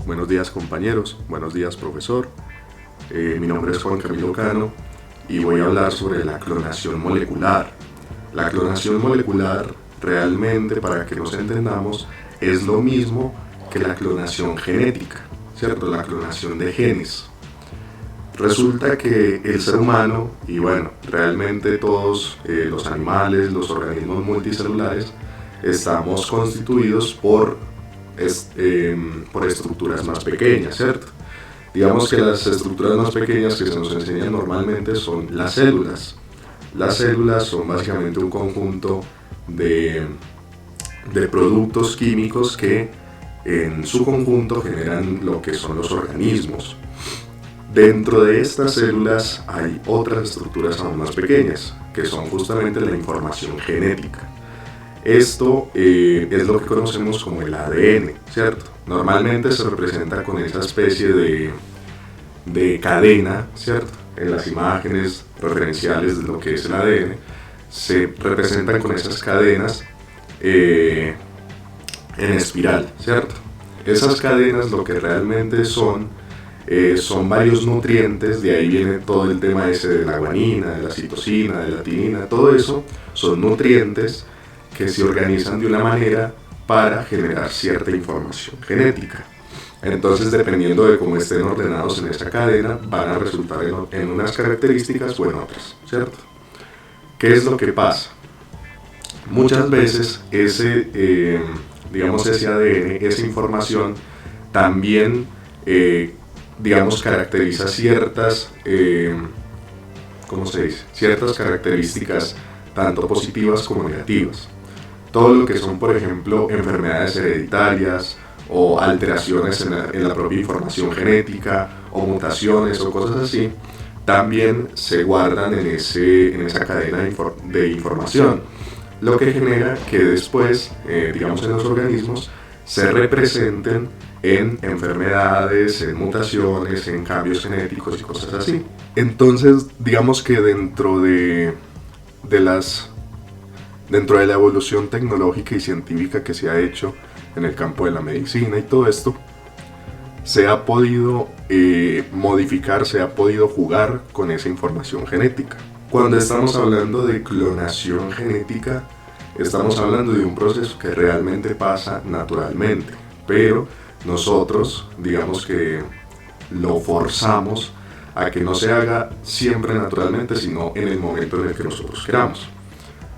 Buenos días compañeros, buenos días profesor. Mi nombre es Juan Camilo Cano y voy a hablar sobre la clonación molecular. La clonación molecular realmente, para que nos entendamos, es lo mismo que la clonación genética, ¿cierto? La clonación de genes. Resulta que el ser humano, y bueno, realmente todos los animales, los organismos multicelulares, estamos constituidos por estructuras más pequeñas, ¿cierto? Digamos que las estructuras más pequeñas que se nos enseñan normalmente son las células. Las células son básicamente un conjunto de productos químicos que en su conjunto generan lo que son los organismos. Dentro de estas células hay otras estructuras aún más pequeñas, que son justamente la información genética. Esto es lo que conocemos como el ADN, ¿cierto? Normalmente se representa con esa especie de cadena, ¿cierto? En las imágenes referenciales de lo que es el ADN, se representan con esas cadenas en espiral, ¿cierto? Esas cadenas lo que realmente son varios nutrientes, de ahí viene todo el tema ese de la guanina, de la citosina, de la timina, todo eso son nutrientes que se organizan de una manera para generar cierta información genética. Entonces, dependiendo de cómo estén ordenados en esa cadena, van a resultar en unas características o en otras, ¿cierto? ¿Qué es lo que pasa? Muchas veces ese ADN, esa información, también, caracteriza ciertas, ciertas características tanto positivas como negativas. Todo lo que son, por ejemplo, enfermedades hereditarias o alteraciones en la propia información genética o mutaciones o cosas así, también se guardan en esa cadena de información, lo que genera que después, en los organismos, se representen en enfermedades, en mutaciones, en cambios genéticos y cosas así. Entonces, digamos que dentro de la evolución tecnológica y científica que se ha hecho en el campo de la medicina y todo esto, se ha podido modificar, se ha podido jugar con esa información genética. Cuando estamos hablando de clonación genética, estamos hablando de un proceso que realmente pasa naturalmente, pero nosotros, digamos que lo forzamos a que no se haga siempre naturalmente, sino en el momento en el que nosotros queramos.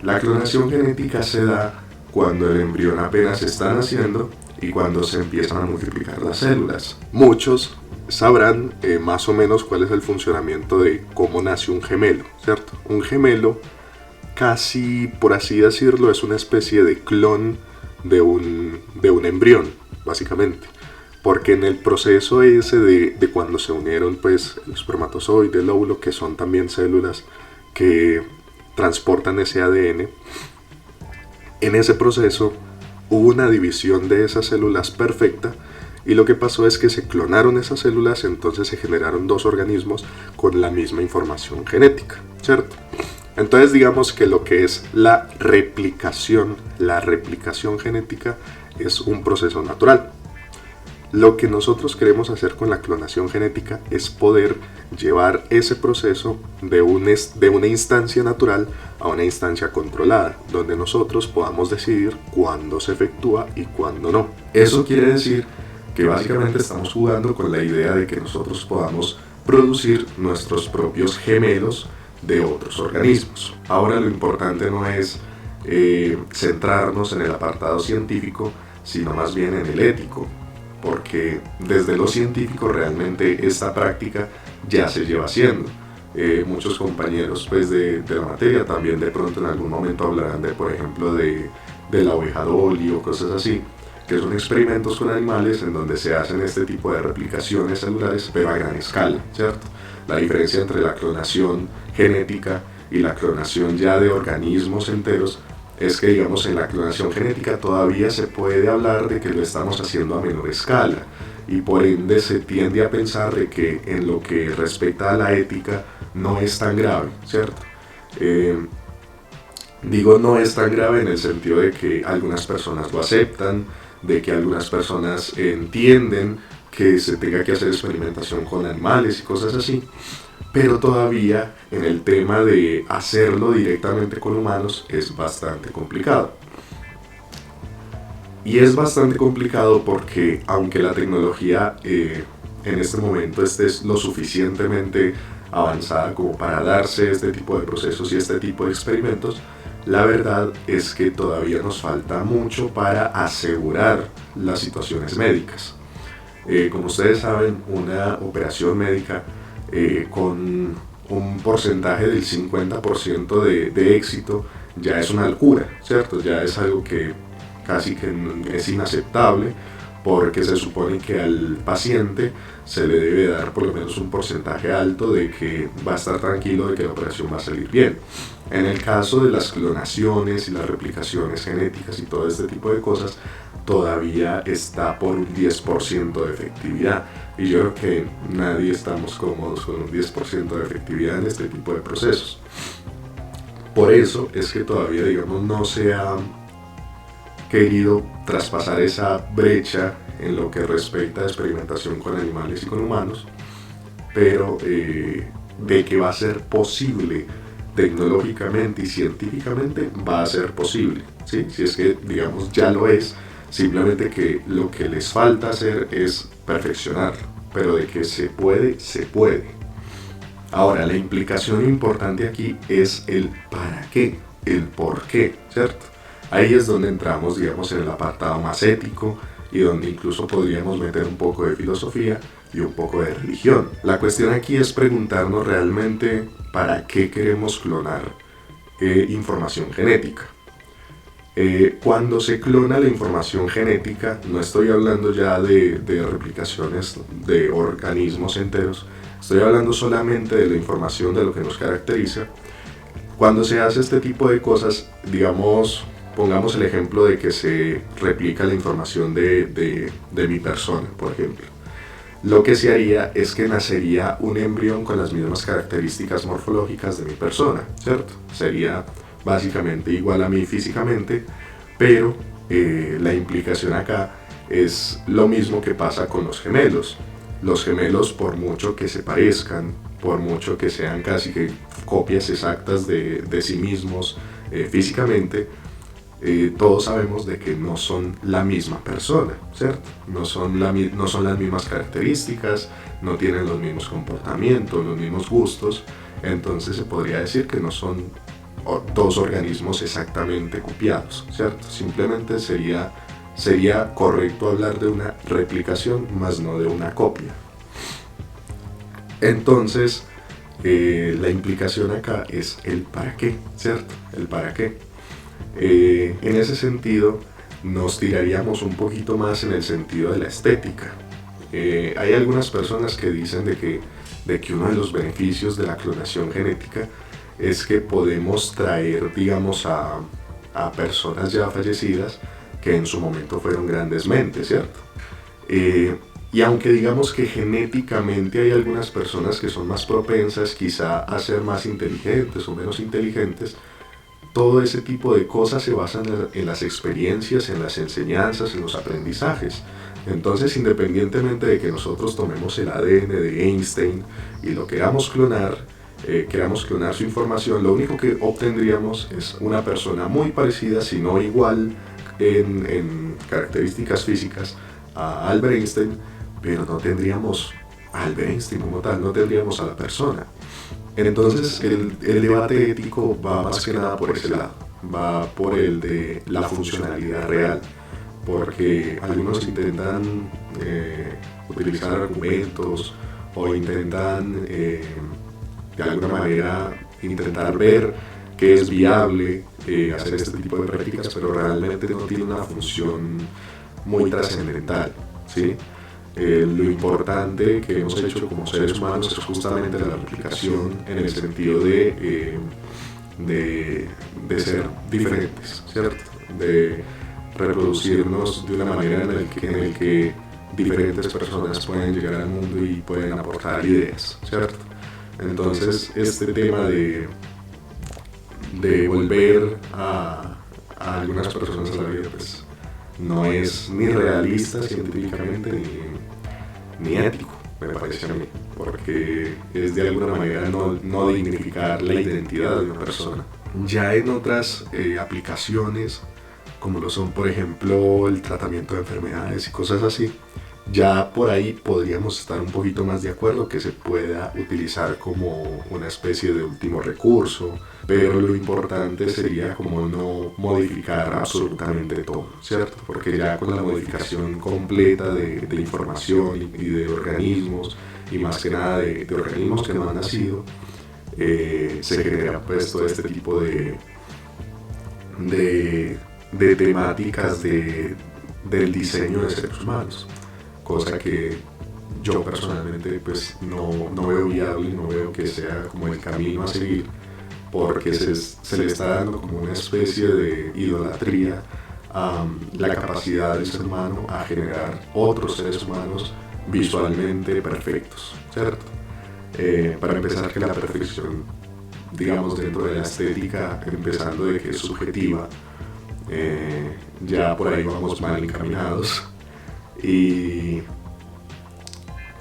La clonación genética se da cuando el embrión apenas está naciendo y cuando se empiezan a multiplicar las células. Muchos sabrán más o menos cuál es el funcionamiento de cómo nace un gemelo, ¿cierto? Un gemelo, casi por así decirlo, es una especie de clon de un embrión, básicamente. Porque en el proceso ese de cuando se unieron, pues, el espermatozoide, el óvulo, que son también células que transportan ese ADN, en ese proceso hubo una división de esas células perfecta, y lo que pasó es que se clonaron esas células, entonces se generaron dos organismos con la misma información genética, ¿cierto? Entonces digamos que lo que es la replicación genética es un proceso natural. Lo que nosotros queremos hacer con la clonación genética es poder llevar ese proceso de una instancia natural a una instancia controlada, donde nosotros podamos decidir cuándo se efectúa y cuándo no. Eso quiere decir que básicamente estamos jugando con la idea de que nosotros podamos producir nuestros propios gemelos de otros organismos. Ahora lo importante no es centrarnos en el apartado científico, sino más bien en el ético, porque desde lo científico realmente esta práctica ya se lleva haciendo. Muchos compañeros pues, de la materia también de pronto en algún momento hablarán de, por ejemplo, de la oveja Dolly o cosas así, que son experimentos con animales en donde se hacen este tipo de replicaciones celulares, pero a gran escala, ¿cierto? La diferencia entre la clonación genética y la clonación ya de organismos enteros es que, digamos, en la clonación genética todavía se puede hablar de que lo estamos haciendo a menor escala, y por ende se tiende a pensar de que en lo que respecta a la ética no es tan grave, ¿cierto? Digo no es tan grave en el sentido de que algunas personas lo aceptan, de que algunas personas entienden que se tenga que hacer experimentación con animales y cosas así, pero todavía en el tema de hacerlo directamente con humanos es bastante complicado. Y es bastante complicado porque aunque la tecnología en este momento esté lo suficientemente avanzada como para darse este tipo de procesos y este tipo de experimentos, la verdad es que todavía nos falta mucho para asegurar las situaciones médicas. Como ustedes saben, una operación médica con un porcentaje del 50% de éxito ya es una locura, ¿cierto? Ya es algo que casi que es inaceptable, porque se supone que al paciente se le debe dar por lo menos un porcentaje alto de que va a estar tranquilo de que la operación va a salir bien. En el caso de las clonaciones y las replicaciones genéticas y todo este tipo de cosas, todavía está por un 10% de efectividad. Y yo creo que nadie estamos cómodos con un 10% de efectividad en este tipo de procesos. Por eso es que todavía, digamos, no se ha querido traspasar esa brecha en lo que respecta a experimentación con animales y con humanos, pero de que va a ser posible tecnológicamente y científicamente, va a ser posible, ¿sí? Si es que, digamos, ya lo es, simplemente que lo que les falta hacer es perfeccionarlo, pero de que se puede, se puede. Ahora, la implicación importante aquí es el para qué, el por qué, ¿cierto? Ahí es donde entramos, digamos, en el apartado más ético y donde incluso podríamos meter un poco de filosofía y un poco de religión. La cuestión aquí es preguntarnos realmente para qué queremos clonar información genética. Cuando se clona la información genética, no estoy hablando ya de replicaciones de organismos enteros, estoy hablando solamente de la información de lo que nos caracteriza. Cuando se hace este tipo de cosas, digamos, pongamos el ejemplo de que se replica la información de mi persona, por ejemplo. Lo que se haría es que nacería un embrión con las mismas características morfológicas de mi persona, ¿cierto? Sería básicamente igual a mí físicamente, pero la implicación acá es lo mismo que pasa con los gemelos. Los gemelos, por mucho que se parezcan, por mucho que sean casi que copias exactas de sí mismos físicamente, todos sabemos de que no son la misma persona, ¿cierto? No son las mismas características, no tienen los mismos comportamientos, los mismos gustos, entonces se podría decir que no son dos organismos exactamente copiados, ¿cierto? Simplemente sería correcto hablar de una replicación, más no de una copia. Entonces, la implicación acá es el para qué, ¿cierto? El para qué. En ese sentido, nos tiraríamos un poquito más en el sentido de la estética. Hay algunas personas que dicen de que uno de los beneficios de la clonación genética es que podemos traer, digamos, a personas ya fallecidas que en su momento fueron grandes mentes, ¿cierto? Y aunque digamos que genéticamente hay algunas personas que son más propensas quizá a ser más inteligentes o menos inteligentes, todo ese tipo de cosas se basan en las experiencias, en las enseñanzas, en los aprendizajes. Entonces, independientemente de que nosotros tomemos el ADN de Einstein y lo queramos clonar su información, lo único que obtendríamos es una persona muy parecida, si no igual en características físicas a Albert Einstein, pero no tendríamos a Albert Einstein como tal, no tendríamos a la persona. Entonces el debate ético va más que nada por ese lado, va por el de la funcionalidad real, porque algunos intentan utilizar argumentos o intentan de alguna manera intentar ver que es viable hacer este tipo de prácticas, pero realmente no tiene una función muy trascendental, ¿sí? Lo importante que hemos hecho como seres humanos es justamente la replicación en el sentido de ser diferentes, ¿cierto? De reproducirnos de una manera en el que diferentes personas pueden llegar al mundo y pueden aportar ideas, ¿cierto? Entonces, este tema de volver a algunas personas a la vida, pues no es ni realista científicamente ni ético, me parece a mí, porque es de alguna manera no dignificar la identidad de una persona. Ya en otras aplicaciones, como lo son por ejemplo el tratamiento de enfermedades y cosas así, ya por ahí podríamos estar un poquito más de acuerdo que se pueda utilizar como una especie de último recurso, pero lo importante sería como no modificar absolutamente todo, ¿cierto? Porque ya con la modificación completa de información y de organismos, y más que nada de organismos que no han nacido, se genera pues todo este tipo de temáticas del diseño de seres humanos, cosa que yo personalmente pues no veo viable, no veo que sea como el camino a seguir, porque se le está dando como una especie de idolatría a la capacidad del ser humano a generar otros seres humanos visualmente perfectos, ¿cierto? Para empezar, que la perfección, digamos, dentro de la estética, empezando de que es subjetiva, ya por ahí vamos mal encaminados, y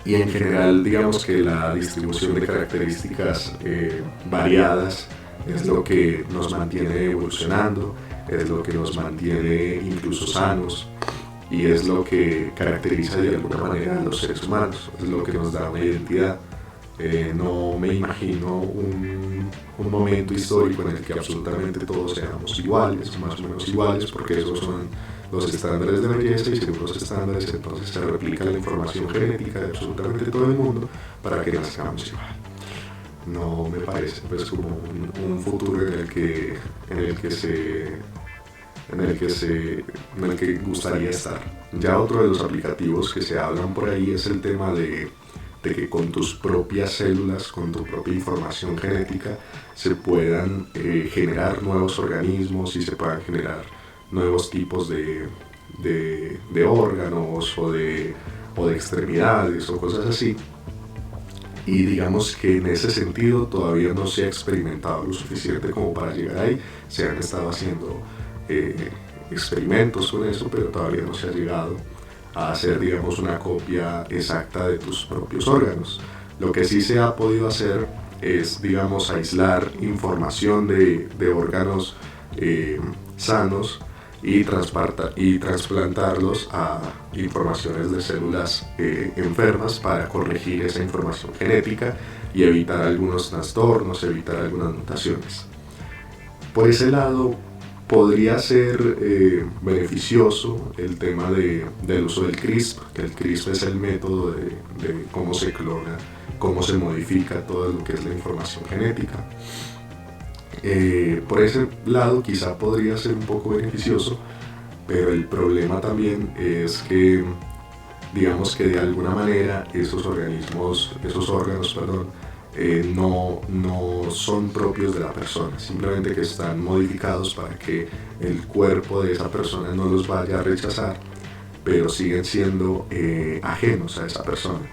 en general digamos que la distribución de características variadas es lo que nos mantiene evolucionando, es lo que nos mantiene incluso sanos, y es lo que caracteriza de alguna manera a los seres humanos, es lo que nos da una identidad. No me imagino un momento histórico en el que absolutamente todos seamos iguales, más o menos iguales, porque esos son los estándares de belleza, y según los estándares entonces se replica la información genética de absolutamente todo el mundo para que nazcamos igual. No me parece pues como un futuro en el que gustaría estar. Ya otro de los aplicativos que se hablan por ahí es el tema de que con tus propias células, con tu propia información genética, se puedan generar nuevos organismos y se puedan generar nuevos tipos de órganos o de extremidades o cosas así. Y digamos que en ese sentido todavía no se ha experimentado lo suficiente como para llegar ahí. Se han estado haciendo experimentos con eso, pero todavía no se ha llegado a hacer, digamos, una copia exacta de tus propios órganos. Lo que sí se ha podido hacer es, digamos, aislar información de órganos sanos y trasplantarlos a informaciones de células enfermas para corregir esa información genética y evitar algunos trastornos, evitar algunas mutaciones. Por ese lado, podría ser beneficioso el tema del uso del CRISPR, que el CRISPR es el método de cómo se clona, cómo se modifica todo lo que es la información genética. Por ese lado quizá podría ser un poco beneficioso, pero el problema también es que, digamos que de alguna manera esos órganos, no son propios de la persona, simplemente que están modificados para que el cuerpo de esa persona no los vaya a rechazar, pero siguen siendo ajenos a esa persona.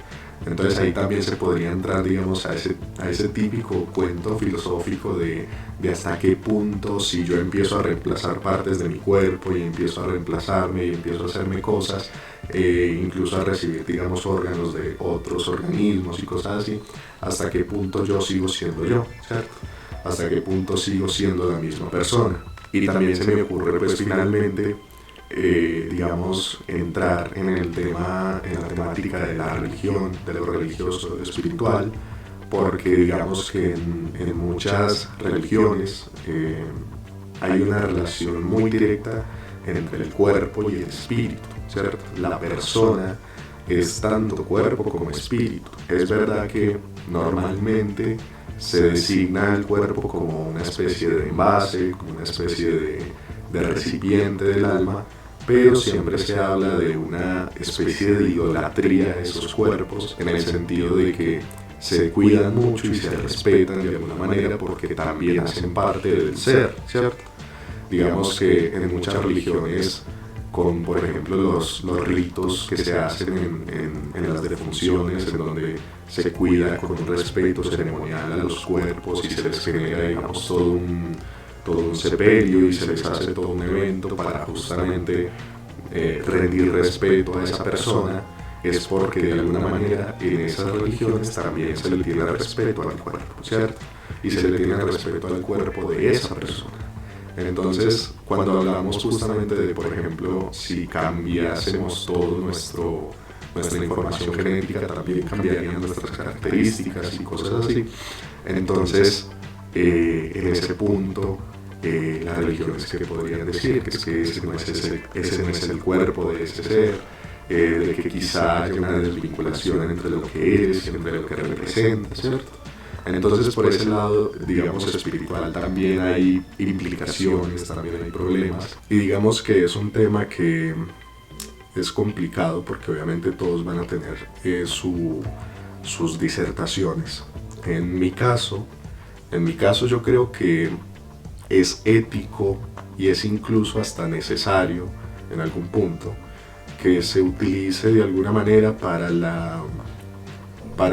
Entonces ahí también se podría entrar, digamos, a ese típico cuento filosófico de hasta qué punto, si yo empiezo a reemplazar partes de mi cuerpo y empiezo a reemplazarme y empiezo a hacerme cosas, incluso a recibir, digamos, órganos de otros organismos y cosas así, hasta qué punto yo sigo siendo yo, ¿cierto? Hasta qué punto sigo siendo la misma persona. Y también se me ocurre, pues, finalmente, digamos, entrar en la temática de la religión, de lo religioso, de lo espiritual, porque digamos que en muchas religiones hay una relación muy directa entre el cuerpo y el espíritu, ¿cierto? La persona es tanto cuerpo como espíritu. Es verdad que normalmente se designa el cuerpo como una especie de envase, como una especie de recipiente del alma, pero siempre se habla de una especie de idolatría de esos cuerpos, en el sentido de que se cuidan mucho y se respetan de alguna manera porque también hacen parte del ser, ¿cierto? Digamos que en muchas religiones, con por ejemplo los ritos que se hacen en las defunciones, en donde se cuida con un respeto ceremonial a los cuerpos y se les genera, digamos, todo un sepelio y se les hace todo un evento para justamente rendir respeto a esa persona. es porque de alguna manera en esas religiones también se le tiene respeto al cuerpo, ¿cierto? Y se le tiene respeto al cuerpo de esa persona. Entonces, cuando hablamos justamente de, por ejemplo, si cambiásemos todo nuestra información genética, también cambiarían nuestras características y cosas así. Entonces, en ese punto, las religiones que podrían decir que es que ese no es el cuerpo de ese ser, de que quizá haya una desvinculación entre lo que eres y entre lo que representa, ¿cierto? Entonces, por ese lado, digamos, espiritual también hay implicaciones, también hay problemas. Y digamos que es un tema que es complicado porque obviamente todos van a tener sus disertaciones. En mi caso yo creo que es ético y es incluso hasta necesario en algún punto que se utilice de alguna manera para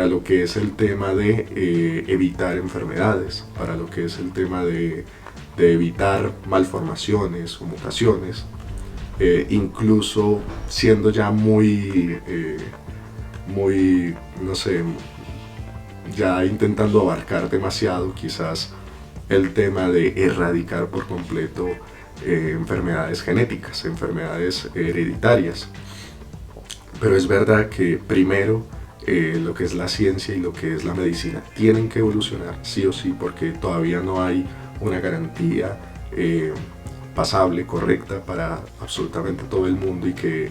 lo que es el tema de evitar enfermedades, para lo que es el tema de evitar malformaciones o mutaciones, incluso siendo ya muy, no sé, ya intentando abarcar demasiado quizás el tema de erradicar por completo enfermedades genéticas, enfermedades hereditarias. Pero es verdad que primero lo que es la ciencia y lo que es la medicina tienen que evolucionar sí o sí, porque todavía no hay una garantía pasable, correcta para absolutamente todo el mundo y que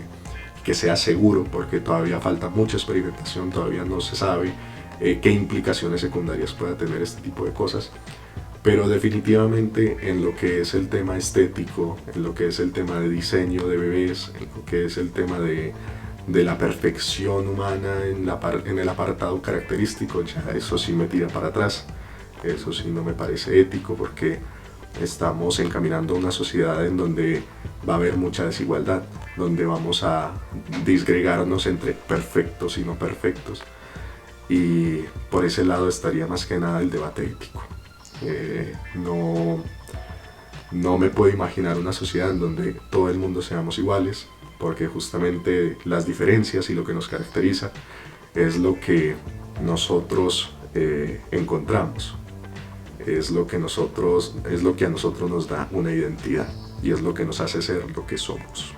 sea seguro, porque todavía falta mucha experimentación, todavía no se sabe qué implicaciones secundarias pueda tener este tipo de cosas. Pero definitivamente en lo que es el tema estético, en lo que es el tema de diseño de bebés, en lo que es el tema de la perfección humana en el apartado característico, ya eso sí me tira para atrás. Eso sí no me parece ético, porque estamos encaminando a una sociedad en donde va a haber mucha desigualdad, donde vamos a disgregarnos entre perfectos y no perfectos, y por ese lado estaría más que nada el debate ético. No me puedo imaginar una sociedad en donde todo el mundo seamos iguales, porque justamente las diferencias y lo que nos caracteriza es lo que nosotros encontramos, es lo que a nosotros nos da una identidad y es lo que nos hace ser lo que somos.